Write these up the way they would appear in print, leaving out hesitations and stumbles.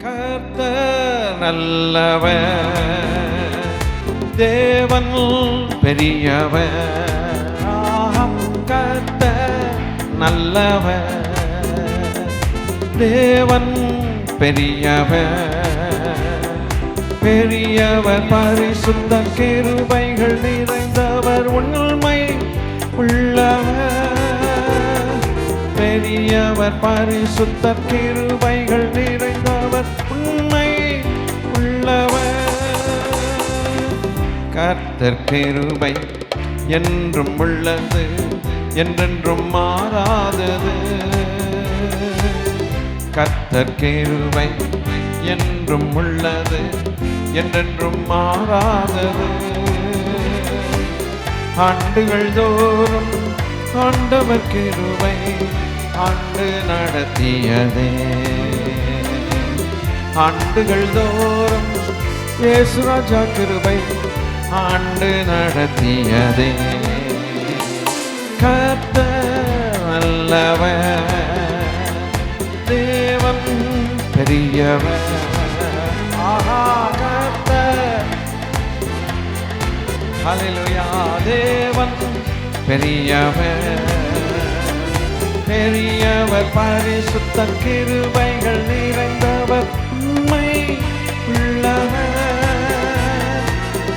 கர்த்தர் நல்லவர், தேவன் பெரியவர். கர்த்தர் நல்லவர், தேவன் பெரியவர். பெரியவர் பரிசுத்த கிருபைகள் நிறைந்தவர், உண்மை உள்ளவர். பெரியவர் பரிசுத்த கிருபைகள் நிறைந்தவர், உண்மை உள்ளவர். கர்த்தர் கிருபை என்றும் உள்ளது, என்றென்றும் மாறாதது. கர்த்தர் கிருபை என்றும் உள்ளது, என்றென்றும் மாறாதது. ஆண்டுகள் தோறும் ஆண்டவர் கிருபை ஆண்டு நடத்தியதே. ஆண்டுகள் தோறும் இயேசு ராஜா கிருபை ஆண்டு நடத்தியதே. கர்த்தர் நல்லவர், தேவன் பெரியவர். கர்த்தர் ஹல்லேலூயா, தேவன் பெரியவர். பெரியவர் பரிசுத்த கிருபைகள் நிறைந்தவர், உண்மை உள்ளவர்.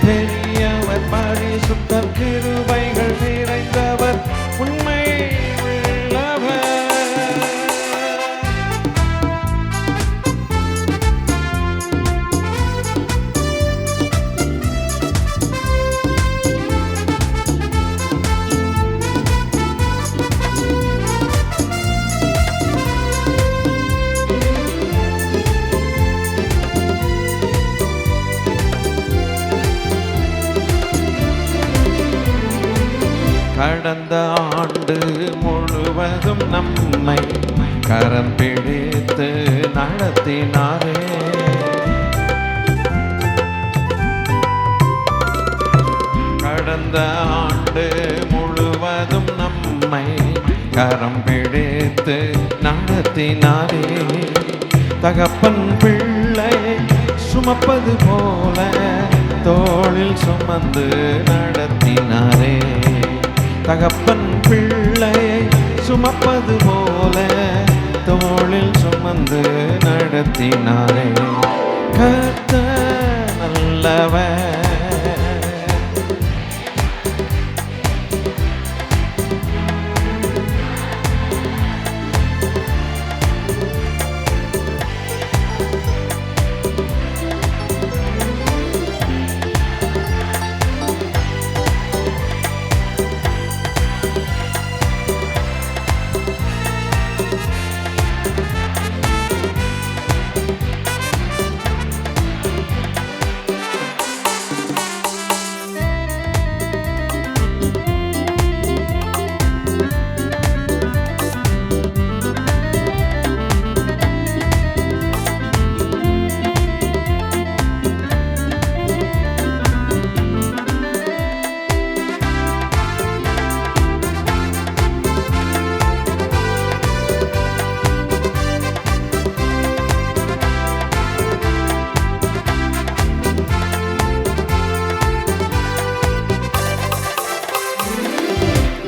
பெரியவர் பரிசுத்த கிருபைகள் நிறைந்தவர், உண்மை உள்ளவர். கடந்த ஆண்டு முழுவதும் நம்மை கரம் பிடித்து நடத்தினாரே. கடந்த ஆண்டு முழுவதும் நம்மை கரம் பிடித்து நடத்தினாரே. தகப்பன் பிள்ளை சுமப்பது போல தோளில் சுமந்து நடத்தினாரே. தகப்பன் பிள்ளையை சுமப்பது போல தோளில் சுமந்து நடத்தினாரே. கர்த்தர் நல்லவர்,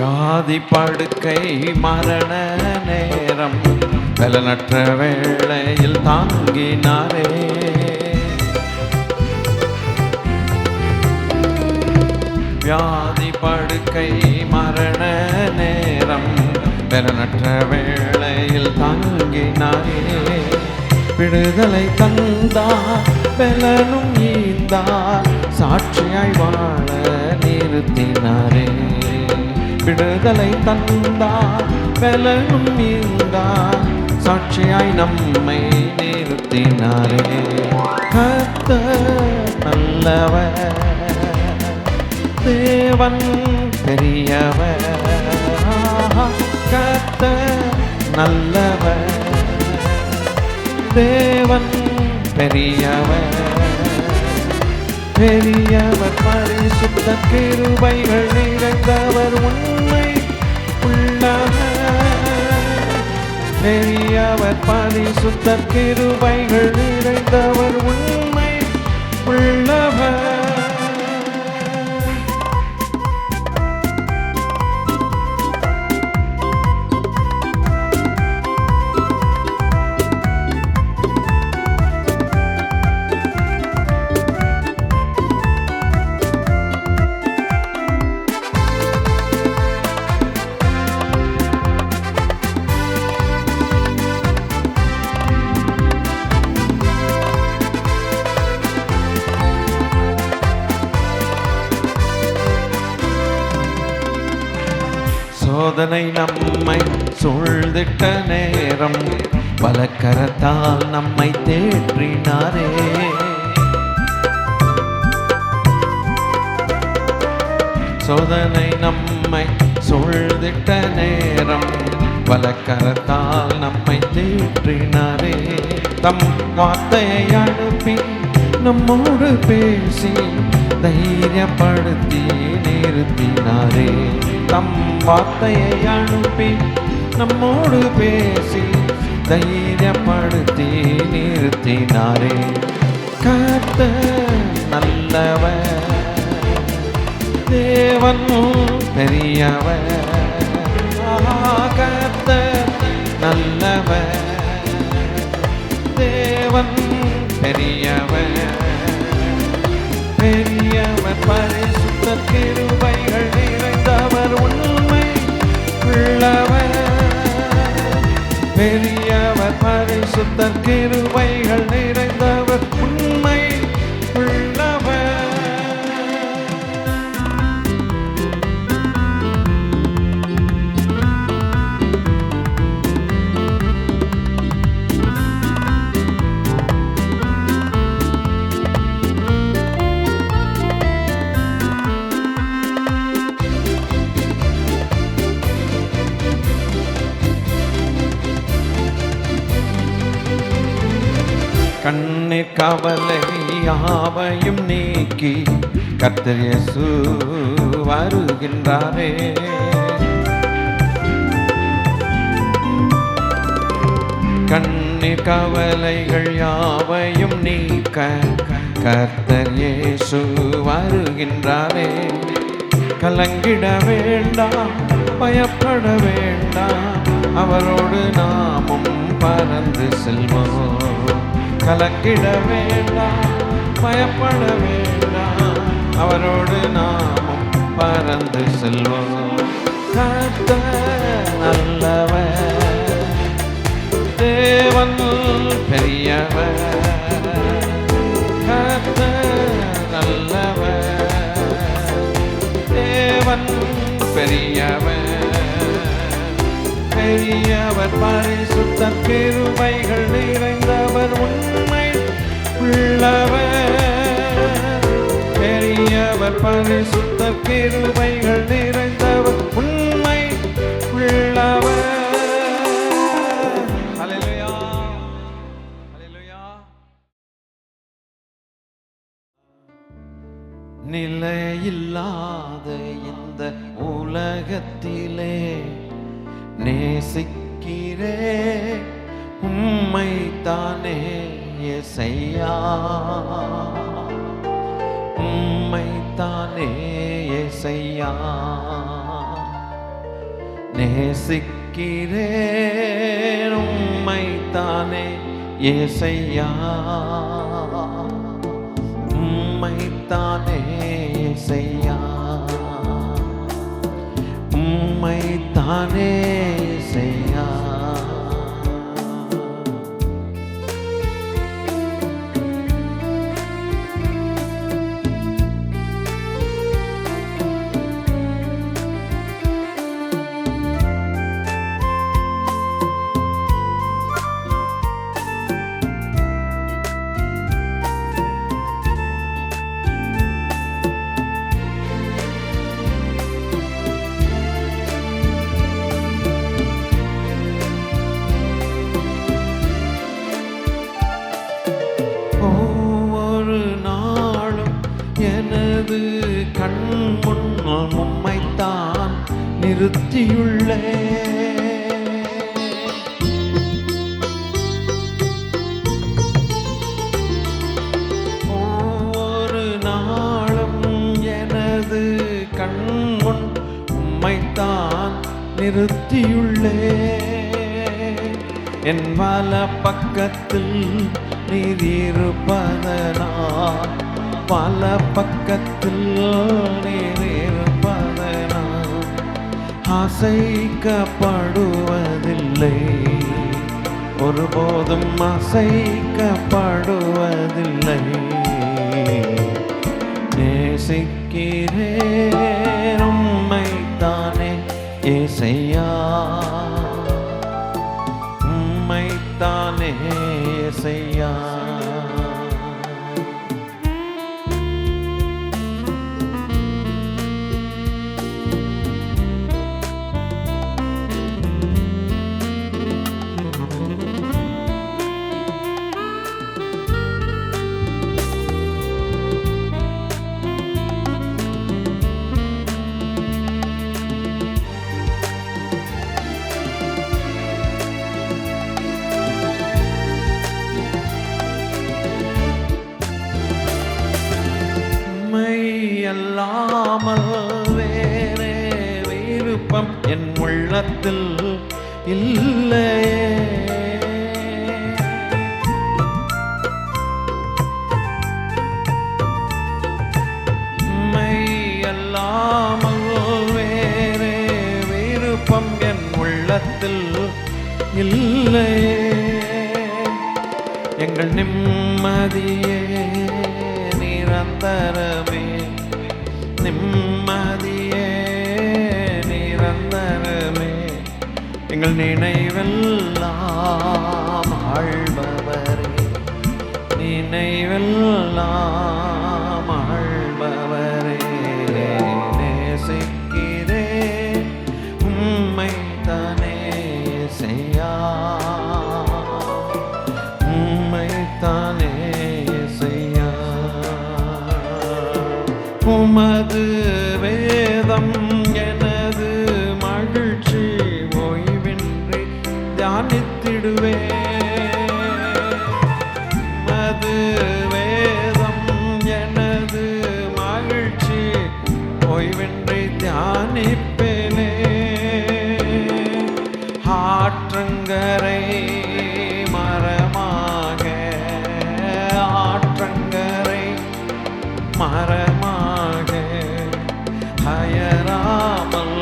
வியாதி படுக்கை மரண நேரம் பலனற்ற வேளையில் தாங்கினாரே. வியாதி படுக்கை மரண நேரம் பலனற்ற வேளையில் தாங்கினாரே. விடுதலை தந்தார், பலனும் ஈந்தார், சாட்சியாய் வாழ நிறுத்தினாரே. விடுதலை தந்தார், பலனும் ஈந்தார், சாட்சியாய் நம்மை நிறுத்தினாரே. கர்த்தர் நல்லவர், தேவன் பெரியவர். கர்த்தர் நல்லவர், தேவன் பெரியவர். பெரியவர் பரிசுத்த கிருபைகள் நிறைந்தவர், உண்மை உள்ளவர். பெரியவர் பரிசுத்தர் கிருபைகள் நிறைந்தவர் உண்மை உள்ளவர். சோதனை நம்மை சூழ்ந்திட்ட நேரம் பலக்கரத்தால் நம்மை தேற்றினாரே. சோதனை நம்மை சூழ்ந்திட்ட நேரம் பலக்கரத்தால் நம்மை தேற்றினாரே. தம் வார்த்தையை அனுப்பி நம்மோடு பேசி தைரியப்படுத்தி நிறுத்தினாரே. தம் வார்த்தையை அனுப்பி நம்மோடு பேசி தைரியப்படுத்தி நிறுத்தினாரே. கர்த்தர் நல்லவர், தேவன் பெரியவர். கர்த்தர் நல்லவர், தேவன் பெரியவர். பெரியவர் பரிசுத்தர் கிருபைகள் நிறைந்தவர் உண்மை உள்ளவர். பெரியவர் பரிசுத்தர் கிருபைகள் நிறைந்தவர் உண்மை உள்ளவர். கண்ணீர் கவலை யாவையும் நீக்கி கர்த்தர் இயேசு வருகின்றாரே. கண்ணீர் கவலைகள் யாவையும் நீக்க கர்த்தர் இயேசு வருகின்றாரே. கலங்கிட வேண்டாம், பயப்பட வேண்டாம், அவரோடு நாமும் பறந்து செல்வோம். கலங்கிட வேண்டாம், பயப்பட வேண்டாம், அவரோடு நாமும் பறந்து செல்வோம். கர்த்தர் நல்லவர், தேவன் பெரியவர். கர்த்தர் நல்லவர், தேவன் பெரியவர். பெரியவர் பரிசுத்தர் கிருபைகள் நிறைந்தவர் உண்மை உள்ளவர். பெரியவர் பரிசுத்தர் கிருபைகள் நிறைந்தவர் உண்மை உள்ளவர். ஹல்லேலூயா, ஹல்லேலூயா. நிலையில்லாத இந்த உலகத்திலே நேசிக்கிறே உம்மை தானே இயேசையா, உம்மை தானே இயேசையா. நேசிக்கிறேன் உம்மை தானே இயேசையா, உம்மை தானே இயேசையா, உம்மை தானே இயேசையா. கண் முன்னால் உம்மைத்தான் நிறுத்தியுள்ளே. நிறுத்தியுள்ளே. என் வல பக்கத்தில் நீர் இருப்பதனால், பல பக்கத்தில் நீர் இருப்பதனால் அசைக்கப்படுவதில்லை, ஒருபோதும் அசைக்கப்படுவதில்லை. நேசிக்கிறேன் உம்மைத்தானே ஏசையா, உம்மைத்தானே ஏசையா. அல்லாமல் வேறே விருப்பம் என் உள்ளத்தில் இல்லையே. உம்மை அல்லாமல் வேறே விருப்பம் என் உள்ளத்தில் இல்லையே. எங்கள் நிம்மதியே நிரந்தரமே, நிம்மதியே நிரந்தரமே. எங்கள் நினைவெல்லாம் ஆழ்பவரே, நினைவெல்லாம் ஆழ்பவரே. நேசிக்கிறேன் உம்மைத்தானே ஏசையா, உம்மைத்தானே ஏசையா. உமது வேதம் எனது மகிழ்ச்சி, ஓய்வின்றி தியானித்திடுவேன். உமது வேதம் எனது மகிழ்ச்சி, ஓய்வின்றி தியானிப்பேனே. ஆற்றங்கரை மரமாக, ஆற்றங்கரை மரமாக அயராமல்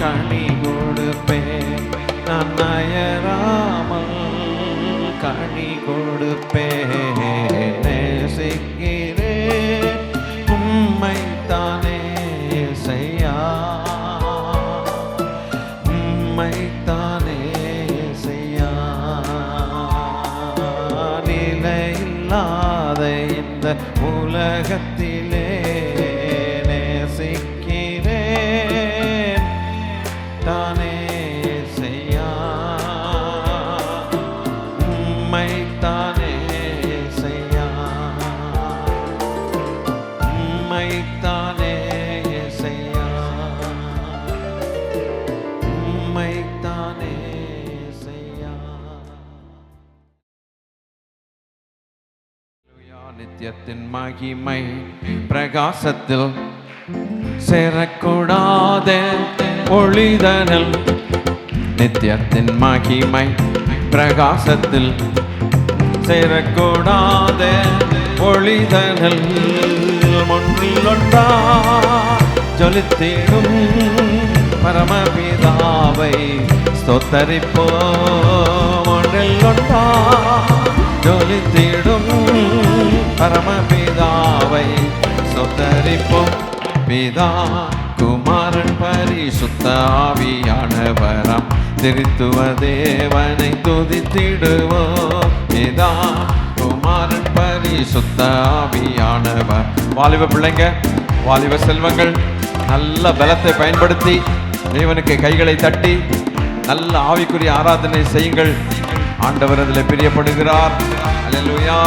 கனி கொடுப்பேன், நான் அயராமல் கனி கொடுப்பேன். நேசிக்கிறேன் உம்மைத்தானே ஏசையா, உம்மைத்தானே ஏசையா. நிலையில்லாத இந்த உலகத்திலே நேசிக்கிறேன் தானே ஏசையா, உம்மைத்தானே ஏசையா, உம்மைத்தானே ஏசையா, உம்மைத்தானே ஏசையா. நித்தியத்தின் மகிமை பிரகாசத்தில் சேரக்கூடாத ஒளிதனில், நித்தியத்தின் மகிமை பிரகாசத்தில் சேரக்கூடாத ஒளிதனில் ஒன்றில் ஒன்றா ஜொலித்திடும் பரமபிதாவை ஸ்தோத்தரிப்போம். ஒன்றில் ஒன்றா ஜொலித்திடும் பரமபிதாவை ஸ்தோத்தரிப்போம். பிதா குமாரன் பரிசுத்த ஆவியானவராம் திருத்துவ தேவனை துதித்திடுவோம். பிதா குமாரன் பரிசுத்த ஆவியானவர். வாலிப பிள்ளைங்க, வாலிப செல்வங்கள், நல்ல பலத்தை பயன்படுத்தி தேவனுக்கு கைகளை தட்டி நல்ல ஆவிக்குரிய ஆராதனை செய்யுங்கள். ஆண்டவர் அதில் பிரியப்படுகிறார். அல்லேலூயா.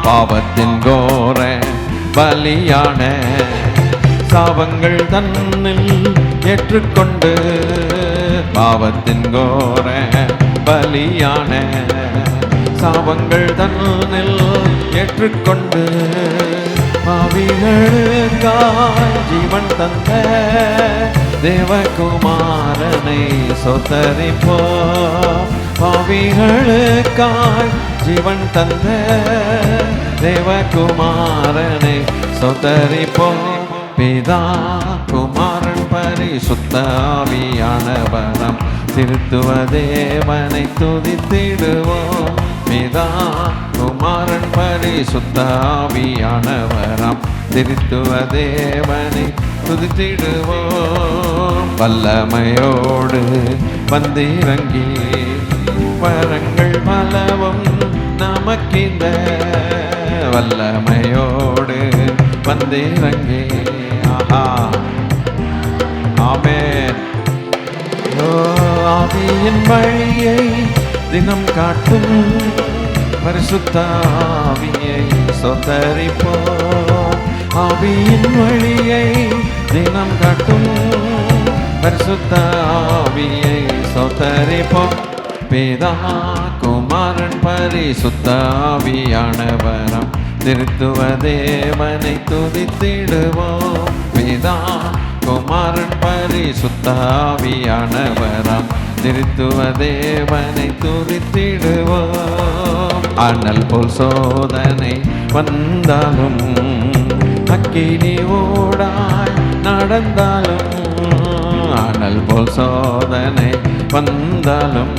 பாவத்தின் கோர பலியான சாபங்கள் தன்னில் ஏற்றுக்கொண்டு, பாவத்தின் கோர பலியான சாபங்கள் தன்னில் ஏற்றுக்கொண்டு, பாவிகளுக்காய் ஜீவன் தந்த தேவகுமாரனை சொத்தரிப்போம். பாவிகளுக்காய் ஜீவன் தந்த தேவகுமாரனை சொத்தரிப்போம். பிதா குமாரன் பரிசுத்த ஆவியானவரம் திருத்துவ தேவனை துதித்திடுவோம். பிதா குமாரன் பரிசுத்த ஆவியானவரம் திருத்துவ தேவனை துதித்திடுவோம். வல்லமையோடு வந்திறங்கி வரங்கள் பலவும் நமக்கிந்த வல்லமையோடு வந்திறங்கி ஆமென். ஆவியின் வழியை தினம் காட்டும் பரிசுத்த ஆவியை சொத்தரிப்போம். ஆவியின் வழியை தினம் காட்டும் பரிசுத்த ஆவியை சொத்தரிப்போம். பிதா குமாரன் பரிசுத்த ஆவியானவரம் திருத்துவ தேவனை துதித்திடுவோம். பிதா குமாரன் பரிசுத்த ஆவியானவரம் திருத்துவ தேவனை துதித்திடுவோம். அனல் போல் சோதனை வந்தாலும் அக்கினி ஊடாய் நடந்தாலும் அனல் போல் சோதனை வந்தாலும்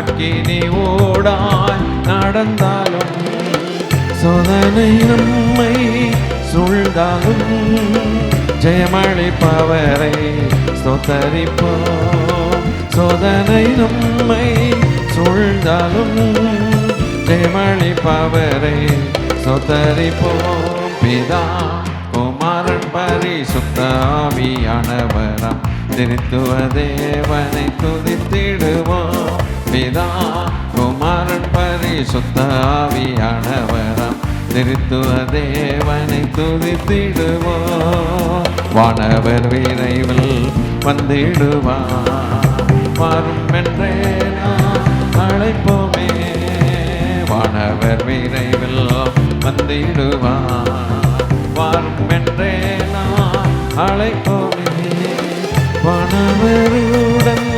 அக்கினி ஊடாய் நடந்தாலும் சோதனை நம்மை சூழ்ந்தாலும் ஜெயமளிப்பவரை ஸ்தோத்தரிப்போம். சோதனை நம்மை சூழ்ந்தாலும் ஜெயமளிப்பவரை ஸ்தோத்தரிப்போம். பிதா குமாரன் பரிசுத்த ஆவியானவரம் திருத்துவ தேவனை துதித்திடுவோம். பிதா குமாரன் பரிசுத்த ஆவியானவரம் திருத்துவ தேவனை துதித்திடுவோம். வானவர் விரைவில் வந்திடுவார் வரும் என்றே நாம் அழைப்போமே. வானவர் விரைவில் வந்திடுவார் வரும் என்றே நாம் அழைப்போமே. வானவருடன்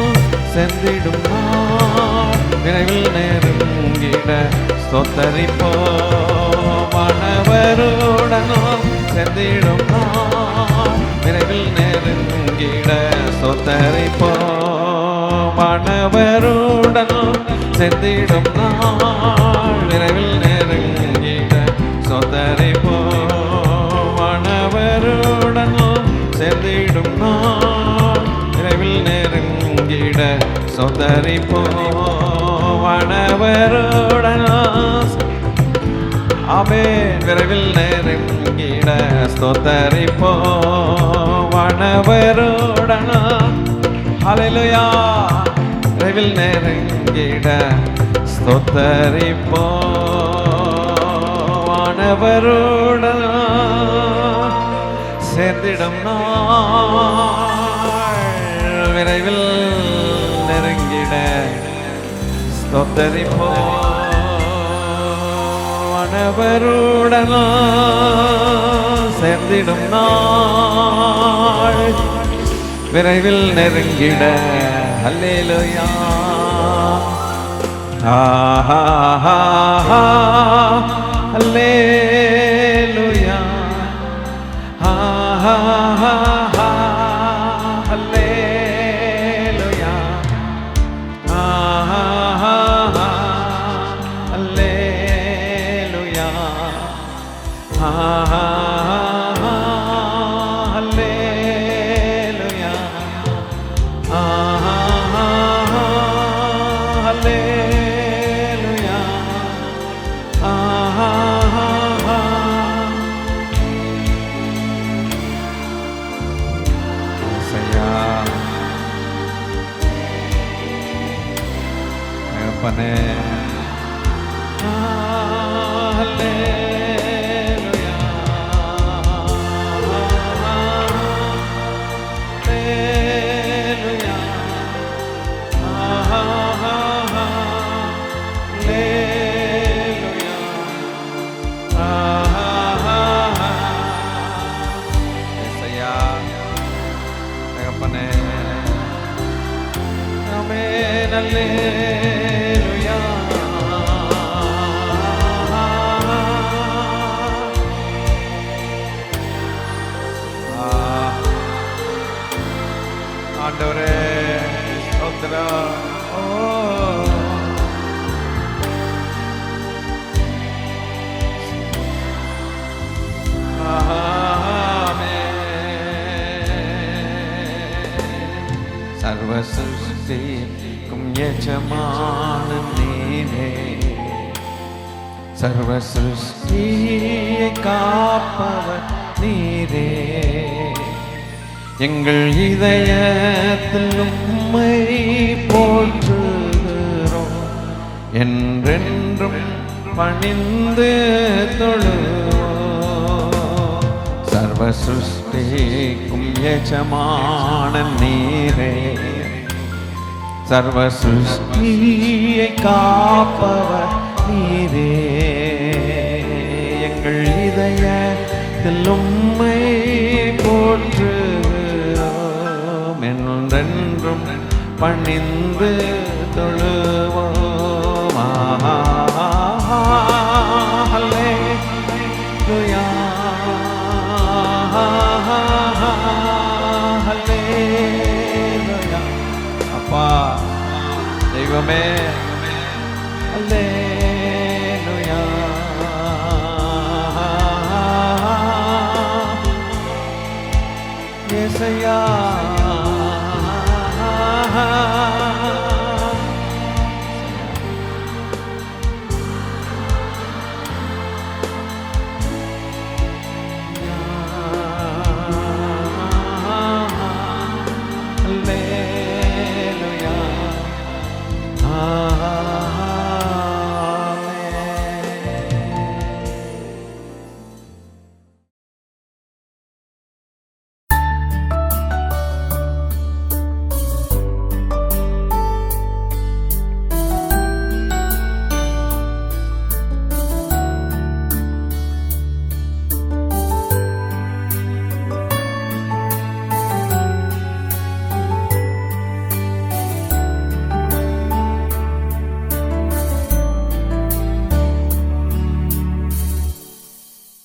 சென்றிடும் நாள் விரைவில் நெருங்கிட ஸ்தோத்தரிப்போம். வானவருடன் சென்றிடும் நாள் விரைவில் நெருங்கிட ஸ்தோத்தரிப்போம். வானவருடன் சென்றிடும் நாள் விரைவில் நெருங்கிட ஸ்தோத்தரிப்போம். வானவருடன் சென்றிடும் நாள் விரைவில் நெருங்கிட ஸ்தோத்தரிப்போம். வானவருடன் ஆமென் விரைவில் நெருங்கிட ஸ்தோத்தரிப்போம். வானவருடன் ஹல்லேலூயா விரைவில் நெருங்கிட ஸ்தோத்தரிப்போம். வானவருடன் சேர்ந்திடும் நாள் விரைவில் நெருங்கிட ஸ்தோத்தரிப்போம். வானவருடன் சேர்ந்திடும் நாள் விரைவில் நெருங்கிட ஹல்லேலூயா ஹல்லேலூயா ஹல்லேலூயா ஹல்லேலூயா ஹல்லேலூயா ஹல்லேலூயா சையா அப்பனே ஹல்லேலூயா சர்வ சிருஷ்டிக்கும் எஜமானன் நீரே, சர்வ சிருஷ்டியை காப்பவர் நீரே. எங்கள் இதயத்தில் உம்மை போற்றுகிறோம், என்றென்றும் பணிந்து தொழுவோம். சர்வ சிருஷ்டிக்கும் எஜமானன் நீரே, சர்வ சிருஷ்டியை காப்பவர் நீரே. எங்கள் இதயத்தில் உம்மை போற்றுகிறோம், என்றென்றும் பணிந்து தொழுவோம். ஹல்லேலூயா, ஹல்லேலூயா. அப்பா தெய்வமே, ஹல்லேலூயா. இயேசையா